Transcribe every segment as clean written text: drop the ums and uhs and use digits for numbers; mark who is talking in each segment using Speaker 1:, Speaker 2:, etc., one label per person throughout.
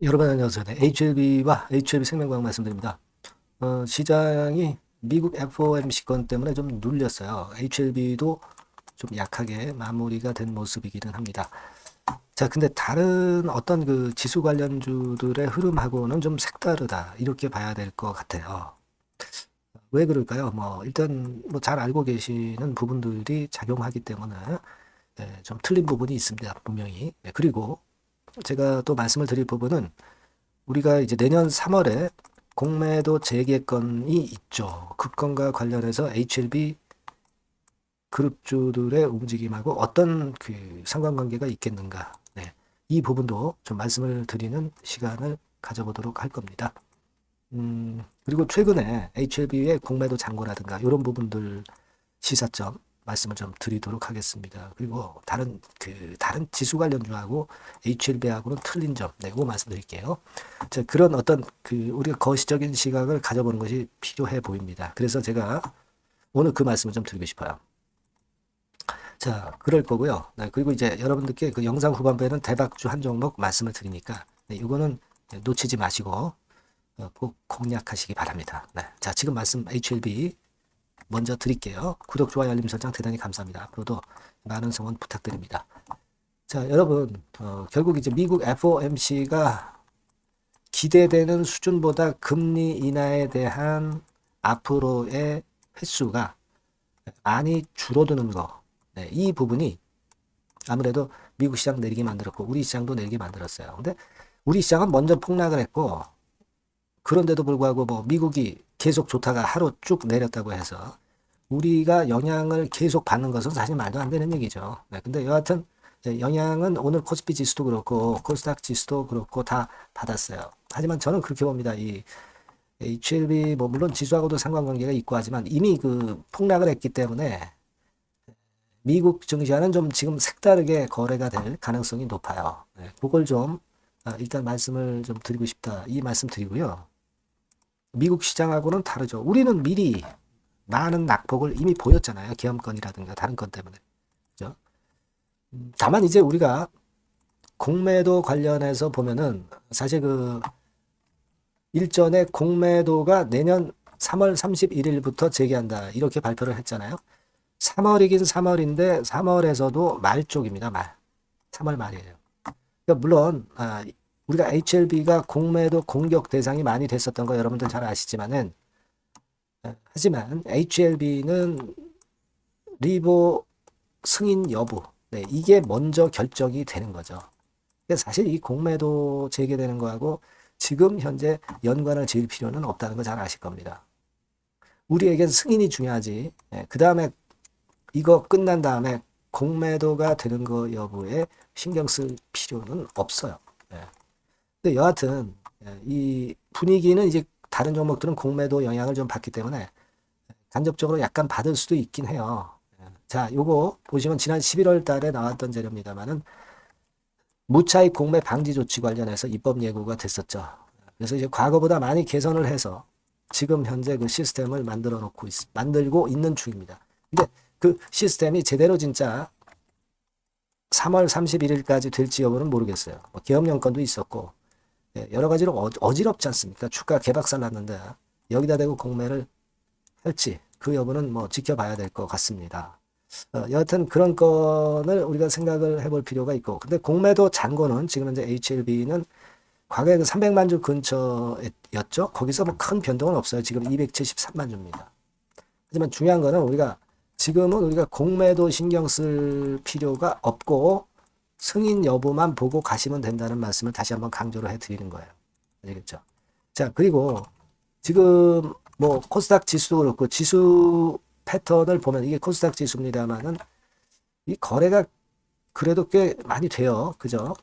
Speaker 1: 여러분 안녕하세요. 네, HLB와 HLB 생명과학 말씀드립니다. 시장이 미국 FOMC 건 때문에 좀 눌렸어요. HLB도 좀 약하게 마무리가 된 모습이기는 합니다. 자, 근데 다른 어떤 그 지수 관련주들의 흐름하고는 좀 색다르다. 이렇게 봐야 될 것 같아요. 왜 그럴까요? 뭐, 일단 뭐 잘 알고 계시는 부분들이 작용하기 때문에 좀 틀린 부분이 있습니다. 분명히. 그리고 제가 또 말씀을 드릴 부분은 우리가 이제 내년 3월에 공매도 재개건이 있죠. 그 건과 관련해서 HLB 그룹주들의 움직임하고 어떤 그 상관관계가 있겠는가. 네. 이 부분도 좀 말씀을 드리는 시간을 가져보도록 할 겁니다. 그리고 최근에 HLB의 공매도 잔고라든가 이런 부분들 시사점 말씀을 좀 드리도록 하겠습니다. 그리고 다른 지수 관련주하고 HLB하고는 틀린 점, 네, 그거 말씀드릴게요. 자, 그런 어떤 우리가 거시적인 시각을 가져보는 것이 필요해 보입니다. 그래서 제가 오늘 그 말씀을 좀 드리고 싶어요. 자, 그럴 거고요. 네, 그리고 이제 여러분들께 그 영상 후반부에는 대박주 한 종목 말씀을 드리니까 네, 이거는 놓치지 마시고 꼭 공략하시기 바랍니다. 네, 자, 지금 말씀 HLB 먼저 드릴게요. 구독, 좋아요, 알림 설정 대단히 감사합니다. 앞으로도 많은 성원 부탁드립니다. 자, 여러분, 결국 이제 미국 FOMC가 기대되는 수준보다 금리 인하에 대한 앞으로의 횟수가 많이 줄어드는 거. 네, 이 부분이 아무래도 미국 시장 내리게 만들었고, 우리 시장도 내리게 만들었어요. 근데 우리 시장은 먼저 폭락을 했고, 그런데도 불구하고 뭐 미국이 계속 좋다가 하루 쭉 내렸다고 해서 우리가 영향을 계속 받는 것은 사실 말도 안 되는 얘기죠. 네, 근데 여하튼 영향은 오늘 코스피 지수도 그렇고 코스닥 지수도 그렇고 다 받았어요. 하지만 저는 그렇게 봅니다. 이 HLB 뭐 물론 지수하고도 상관관계가 있고 하지만 이미 그 폭락을 했기 때문에 미국 증시와는 좀 지금 색다르게 거래가 될 가능성이 높아요. 네, 그걸 좀 일단 말씀을 좀 드리고 싶다. 이 말씀 드리고요. 미국 시장하고는 다르죠. 우리는 미리 많은 낙폭을 이미 보였잖아요. 계엄건이라든가 다른 건 때문에. 그죠? 다만 이제 우리가 공매도 관련해서 보면은 사실 그 일전에 공매도가 내년 3월 31일부터 재개한다. 이렇게 발표를 했잖아요. 3월이긴 3월인데 3월에서도 말 쪽입니다. 말. 3월 말이에요. 그러니까 물론 우리가 HLB가 공매도 공격 대상이 많이 됐었던 거 여러분들 잘 아시지만은 하지만 HLB는 리보 승인 여부 네, 이게 먼저 결정이 되는 거죠. 사실 이 공매도 재개되는 거하고 지금 현재 연관을 지을 필요는 없다는 거 잘 아실 겁니다. 우리에겐 승인이 중요하지. 그 다음에 이거 끝난 다음에 공매도가 되는 거 여부에 신경 쓸 필요는 없어요. 예. 근데 여하튼 이 분위기는 이제 다른 종목들은 공매도 영향을 좀 받기 때문에 간접적으로 약간 받을 수도 있긴 해요. 자, 요거 보시면 지난 11월 달에 나왔던 자료입니다만은 무차익 공매 방지 조치 관련해서 입법 예고가 됐었죠. 그래서 이제 과거보다 많이 개선을 해서 지금 현재 그 시스템을 만들고 있는 중입니다. 근데 그 시스템이 제대로 진짜 3월 31일까지 될지 여부는 모르겠어요. 뭐 계엄령권도 있었고 여러 가지로 어지럽지 않습니까? 주가 개박살 났는데 여기다 대고 공매를 할지 그 여부는 뭐 지켜봐야 될 것 같습니다. 여하튼 그런 건을 우리가 생각을 해볼 필요가 있고 근데 공매도 잔고는 지금 현재 HLB는 과거에 그 300만 주 근처였죠. 거기서 뭐 큰 변동은 없어요. 지금 273만 주입니다. 하지만 중요한 거는 지금은 우리가 공매도 신경 쓸 필요가 없고 승인 여부만 보고 가시면 된다는 말씀을 다시 한번 강조를 해드리는 거예요. 아시겠죠? 자, 그리고 지금 뭐 코스닥 지수도 그렇고 지수 패턴을 보면 이게 코스닥 지수입니다만은 이 거래가 그래도 꽤 많이 돼요. 그죠?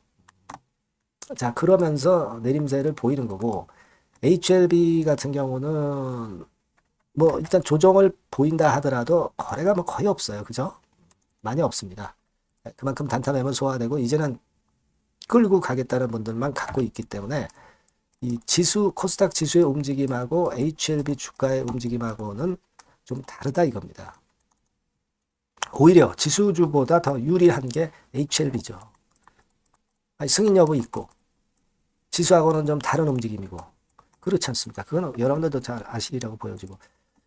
Speaker 1: 자, 그러면서 내림세를 보이는 거고 HLB 같은 경우는 뭐 일단 조정을 보인다 하더라도 거래가 뭐 거의 없어요. 그죠? 많이 없습니다. 그만큼 단타 매물 소화되고 이제는 끌고 가겠다는 분들만 갖고 있기 때문에 이 지수 코스닥 지수의 움직임하고 HLB 주가의 움직임하고는 좀 다르다 이겁니다. 오히려 지수주보다 더 유리한 게 HLB죠. 승인 여부 있고 지수하고는 좀 다른 움직임이고 그렇지 않습니까? 그건 여러분들도 잘 아시리라고 보여지고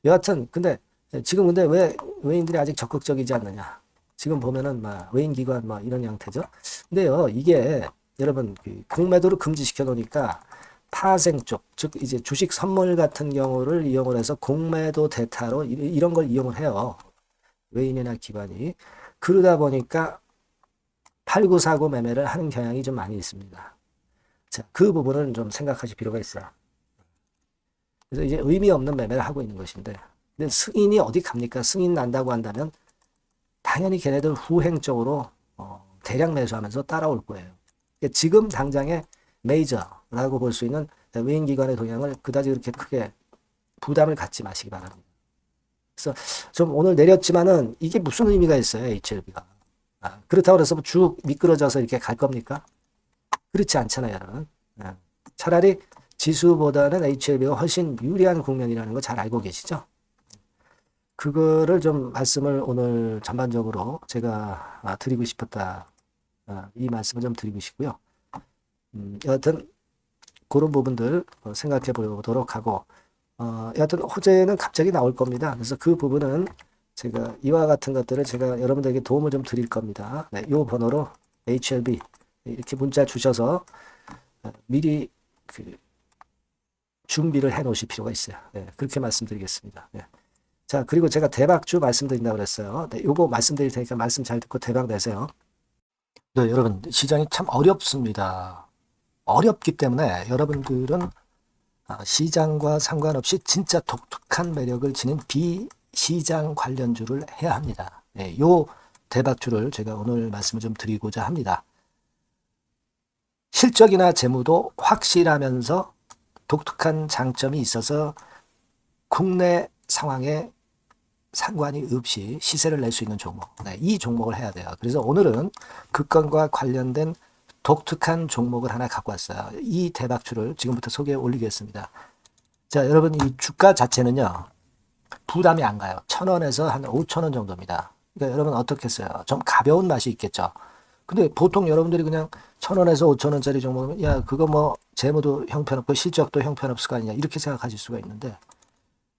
Speaker 1: 여하튼 근데 지금 근데 왜 외인들이 아직 적극적이지 않느냐? 지금 보면은 막 외인 기관 뭐 이런 형태죠. 근데요 이게 여러분 그 공매도를 금지시켜 놓으니까 파생 쪽, 즉 이제 주식 선물 같은 경우를 이용을 해서 공매도 대타로 이런 걸 이용을 해요. 외인이나 기관이. 그러다 보니까 팔구사고 매매를 하는 경향이 좀 많이 있습니다. 자, 그 부분은 좀 생각하실 필요가 있어요. 그래서 이제 의미 없는 매매를 하고 있는 것인데, 근데 승인이 어디 갑니까? 승인 난다고 한다면 당연히 걔네들 후행적으로 대량 매수하면서 따라올 거예요. 그러니까 지금 당장에 메이저라고 볼 수 있는 외인 기관의 동향을 그다지 그렇게 크게 부담을 갖지 마시기 바랍니다. 그래서 좀 오늘 내렸지만은 이게 무슨 의미가 있어요, HLB가. 그렇다고 해서 쭉 미끄러져서 이렇게 갈 겁니까? 그렇지 않잖아요, 여러분. 차라리 지수보다는 HLB가 훨씬 유리한 국면이라는 거 잘 알고 계시죠? 그거를 좀 말씀을 오늘 전반적으로 제가 드리고 싶었다. 이 말씀을 좀 드리고 싶고요. 여하튼 그런 부분들 생각해 보도록 하고 여하튼 호재는 갑자기 나올 겁니다. 그래서 그 부분은 제가 이와 같은 것들을 제가 여러분들에게 도움을 좀 드릴 겁니다. 네, 이 번호로 HLB 이렇게 문자 주셔서 미리 그 준비를 해 놓으실 필요가 있어요. 네, 그렇게 말씀드리겠습니다. 네. 자, 그리고 제가 대박주 말씀드린다고 그랬어요. 네, 요거 말씀드릴 테니까 말씀 잘 듣고 대박 내세요. 네, 여러분, 시장이 참 어렵습니다. 어렵기 때문에 여러분들은 시장과 상관없이 진짜 독특한 매력을 지닌 비시장 관련주를 해야 합니다. 네, 요 대박주를 제가 오늘 말씀을 좀 드리고자 합니다. 실적이나 재무도 확실하면서 독특한 장점이 있어서 국내 상황에 상관이 없이 시세를 낼 수 있는 종목. 네, 이 종목을 해야 돼요. 그래서 오늘은 그 건과 관련된 독특한 종목을 하나 갖고 왔어요. 이 대박주를 지금부터 소개해 올리겠습니다. 자, 여러분 이 주가 자체는요. 부담이 안 가요. 1,000원에서 한 5,000원 정도입니다. 그러니까 여러분 어떻겠어요? 좀 가벼운 맛이 있겠죠. 근데 보통 여러분들이 그냥 1,000원에서 5,000원짜리 종목은 야 그거 뭐 재무도 형편없고 실적도 형편없을 거 아니냐 이렇게 생각하실 수가 있는데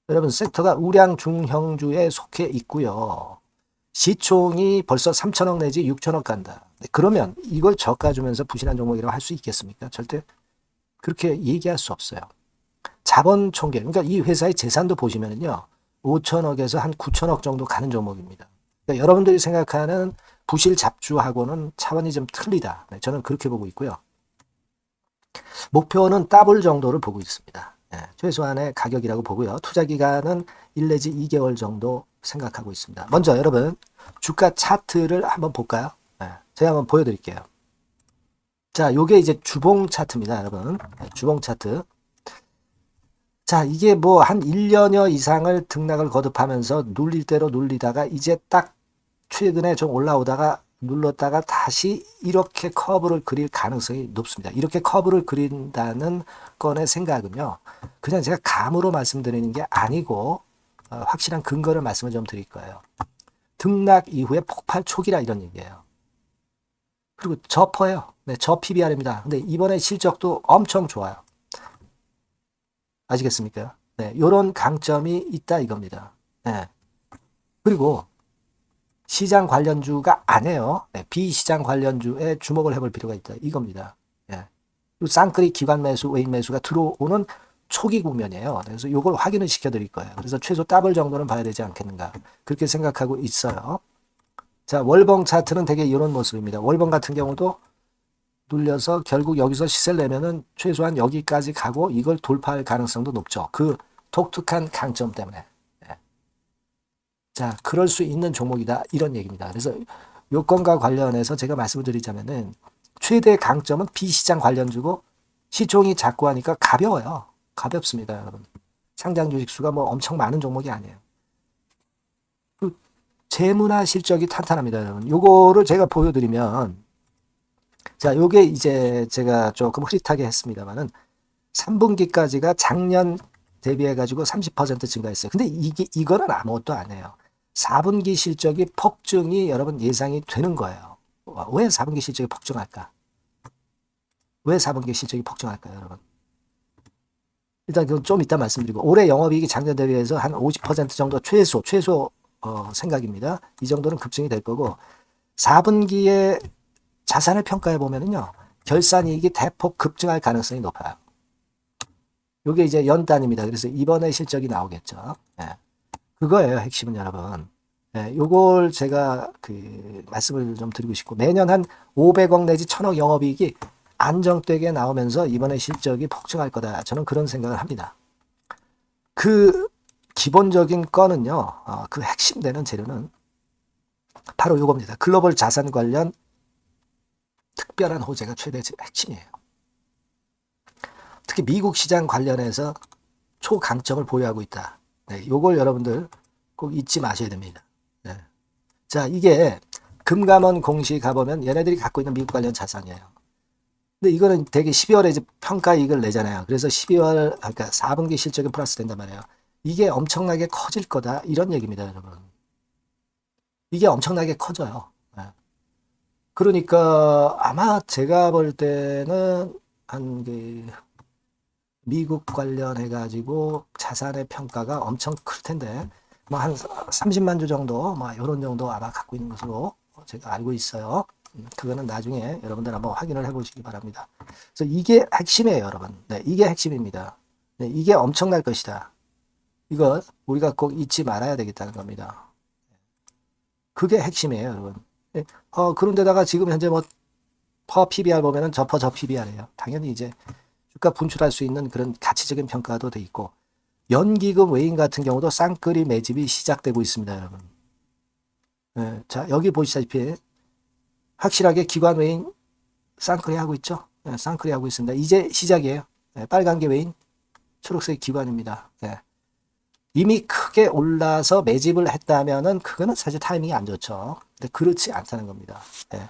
Speaker 1: 여러분 섹터가 우량 중형주에 속해 있고요. 시총이 벌써 3천억 내지 6천억 간다. 그러면 이걸 저가 주면서 부실한 종목이라고 할 수 있겠습니까? 절대 그렇게 얘기할 수 없어요. 자본 총계, 그러니까 이 회사의 재산도 보시면요. 5천억에서 한 9천억 정도 가는 종목입니다. 그러니까 여러분들이 생각하는 부실 잡주하고는 차원이 좀 틀리다. 네, 저는 그렇게 보고 있고요. 목표는 더블 정도를 보고 있습니다. 최소한의 가격이라고 보고요. 투자 기간은 1 내지 2개월 정도 생각하고 있습니다. 먼저 여러분 주가 차트를 한번 볼까요? 제가 한번 보여드릴게요. 자, 요게 이제 주봉 차트입니다, 여러분. 주봉 차트. 자, 이게 뭐 한 1년여 이상을 등락을 거듭하면서 눌릴 대로 눌리다가 이제 딱 최근에 좀 올라오다가 눌렀다가 다시 이렇게 커브를 그릴 가능성이 높습니다. 이렇게 커브를 그린다는 건의 생각은요. 그냥 제가 감으로 말씀드리는 게 아니고 확실한 근거를 말씀을 좀 드릴 거예요. 등락 이후에 폭발 초기라 이런 얘기예요. 그리고 저퍼예요. 네, 저 PBR입니다. 근데 이번에 실적도 엄청 좋아요. 아시겠습니까? 네, 이런 강점이 있다 이겁니다. 네. 그리고 시장 관련주가 아니에요. 네, 비시장 관련주에 주목을 해볼 필요가 있다. 이겁니다. 예. 쌍끌이 기관 매수, 외인 매수가 들어오는 초기 국면이에요. 그래서 이걸 확인을 시켜드릴 거예요. 그래서 최소 더블 정도는 봐야 되지 않겠는가. 그렇게 생각하고 있어요. 자, 월봉 차트는 되게 이런 모습입니다. 월봉 같은 경우도 눌려서 결국 여기서 시세를 내면은 최소한 여기까지 가고 이걸 돌파할 가능성도 높죠. 그 독특한 강점 때문에. 자, 그럴 수 있는 종목이다. 이런 얘기입니다. 그래서 요건과 관련해서 제가 말씀을 드리자면은 최대 강점은 비시장 관련주고 시총이 작고 하니까 가벼워요. 가볍습니다, 여러분. 상장 주식 수가 뭐 엄청 많은 종목이 아니에요. 그 재무나 실적이 탄탄합니다, 여러분. 요거를 제가 보여드리면 자, 요게 이제 제가 조금 흐릿하게 했습니다만은 3분기까지가 작년 대비해가지고 30% 증가했어요. 근데 이거는 아무것도 아니에요. 4분기 실적이 폭증이 여러분 예상이 되는 거예요. 왜 4분기 실적이 폭증할까? 왜 4분기 실적이 폭증할까요, 여러분? 일단 그건 좀 이따 말씀드리고, 올해 영업이익이 작년 대비해서 한 50% 정도 최소 생각입니다. 이 정도는 급증이 될 거고, 4분기에 자산을 평가해 보면은요, 결산이익이 대폭 급증할 가능성이 높아요. 요게 이제 연단입니다. 그래서 이번에 실적이 나오겠죠. 예. 그거예요, 핵심은 여러분. 예, 요걸 제가 말씀을 좀 드리고 싶고, 매년 한 500억 내지 1000억 영업이익이 안정되게 나오면서 이번에 실적이 폭증할 거다. 저는 그런 생각을 합니다. 그 기본적인 거는요, 그 핵심 되는 재료는 바로 요겁니다. 글로벌 자산 관련 특별한 호재가 최대 핵심이에요. 특히 미국 시장 관련해서 초강점을 보유하고 있다. 네, 요걸 여러분들 꼭 잊지 마셔야 됩니다. 네. 자, 이게 금감원 공시 가보면 얘네들이 갖고 있는 미국 관련 자산이에요. 근데 이거는 되게 12월에 이제 평가이익을 내잖아요. 그래서 12월, 그러니까 4분기 실적이 플러스 된단 말이에요. 이게 엄청나게 커질 거다. 이런 얘기입니다, 여러분. 이게 엄청나게 커져요. 네. 그러니까 아마 제가 볼 때는 한 미국 관련해가지고 자산의 평가가 엄청 클 텐데, 뭐 한 30만 주 정도, 뭐 이런 정도 아마 갖고 있는 것으로 제가 알고 있어요. 그거는 나중에 여러분들 한번 확인을 해보시기 바랍니다. 그래서 이게 핵심이에요, 여러분. 네, 이게 핵심입니다. 네, 이게 엄청날 것이다. 이거 우리가 꼭 잊지 말아야 되겠다는 겁니다. 그게 핵심이에요, 여러분. 네, 그런데다가 지금 현재 뭐 퍼 PBR 보면은 저 PBR이에요. 당연히 이제 주가 분출할 수 있는 그런 가치적인 평가도 돼 있고, 연기금 외인 같은 경우도 쌍끌이 매집이 시작되고 있습니다, 여러분. 네, 자, 여기 보시다시피 확실하게 기관 외인 쌍끌이 하고 있죠. 네, 쌍끌이 하고 있습니다. 이제 시작이에요. 네, 빨간 게 외인, 초록색 기관입니다. 네. 이미 크게 올라서 매집을 했다면은 그거는 사실 타이밍이 안 좋죠. 근데 그렇지 않다는 겁니다. 네.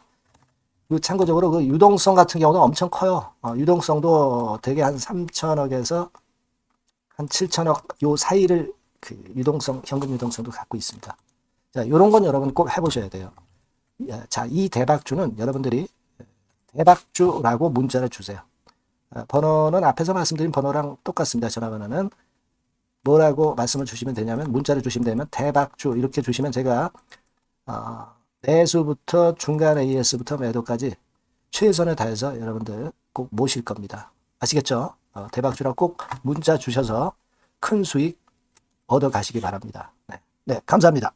Speaker 1: 그리고 참고적으로 그 유동성 같은 경우는 엄청 커요. 유동성도 되게 한 3천억에서 한 7천억 요 사이를 현금 유동성도 갖고 있습니다. 자, 요런 건 여러분 꼭 해보셔야 돼요. 자, 이 대박주는 여러분들이 대박주라고 문자를 주세요. 번호는 앞에서 말씀드린 번호랑 똑같습니다. 전화번호는 뭐라고 말씀을 주시면 되냐면, 문자를 주시면 되면 대박주 이렇게 주시면 제가 매수부터 중간 AS부터 매도까지 최선을 다해서 여러분들 꼭 모실 겁니다. 아시겠죠? 대박주라고 꼭 문자 주셔서 큰 수익 얻어 가시기 바랍니다. 네, 감사합니다.